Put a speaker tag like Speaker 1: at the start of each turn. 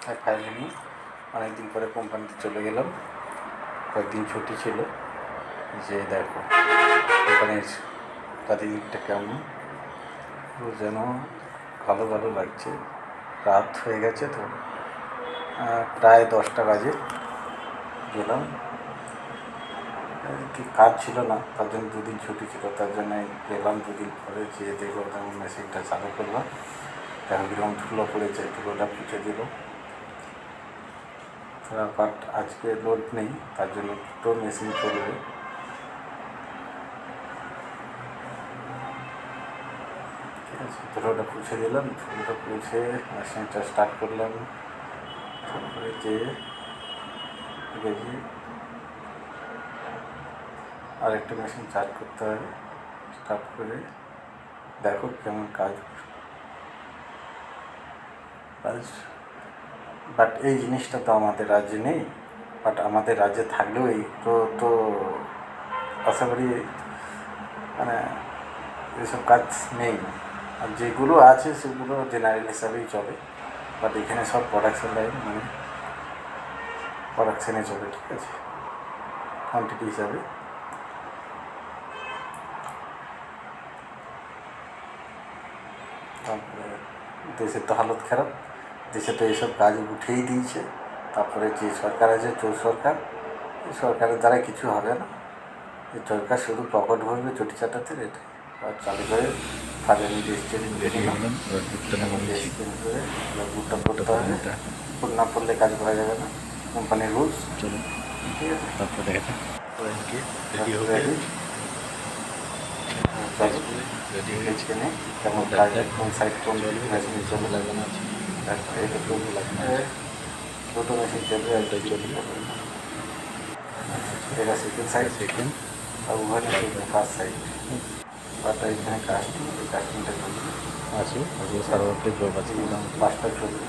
Speaker 1: Finally অনেকদিন পরে কোম্পানিতে চলে গেলাম, কয়েকদিন ছুটি ছিল। যে দেখো কোম্পানির চারিদিকটা কেমন, যেন ভালো ভালো লাগছে। রাত হয়ে গেছে তো, প্রায় 10টা বাজে গেলাম। কি কাজ ছিল না, তার জন্য দুদিন ছুটি ছিল, তার জন্য গেলাম। দুদিন পরে যেয়ে দেখো তেমন মেশিনটা চালু করলাম। দেখো কিরকম ধুলো পড়েছে, ধুলোটা পুঁছে দিল। বাট আজকে লোড নেই, তার জন্য দুটো মেশিন চলবে। ঠিক আছে, ধুলোটা পুছে দিলাম। ধুলোটা পুছে মেশিনটা স্টার্ট করলাম। তারপরে যেয়ে দেখি আরেকটা মেশিন চার্জ করতে হবে। স্টার্ট করে দেখো কেমন কাজ। বাট এই জিনিসটা তো আমাদের রাজ্যে নেই। বাট আমাদের রাজ্যে থাকলেও এই তো আশা করি মানে এসব কাজ নেই। আর যেগুলো আছে সেগুলো জেনারেল হিসাবেই চলে। বাট এখানে সব প্রোডাকশন লাইন, মানে প্রোডাকশানে চলে। ঠিক আছে, কোয়ান্টিটি হিসাবে। তারপরে দেশের তো হালত খারাপ, দেশে তো এইসব কাজ উঠেই দিয়েছে। তারপরে যে সরকার আছে, চোর সরকার, এই সরকারের দ্বারা কিছু হবে না। এই সরকার শুধু পকেট ভরবে চটি চাটাতে। এটা আর চালু করে ফাজানি দেশ চেঞ্জ করে বুটটা পড়তে হবে। বুট না পড়লে কাজ করা যাবে না, কোম্পানির রুলস। চলুন, ঠিক আছে, তারপরে দেখা রেডি রেডি হয়েছে। কেমন কাজ, কোন সাইড কোন মেশিন চলবে লাগানো আছে। তারপরে এটা চলবে লাগবে, দুটো মেশিন চলবে, একটাই চলবে। এটা সেকেন্ড সাইড, সেকেন্ড আর ওখানে চলবে ফার্স্ট সাইড। বাট এখানে কাস্টিংটা চলবে আছে, আজকে সারা রাত্রে জব আছে, 5টা চলবে।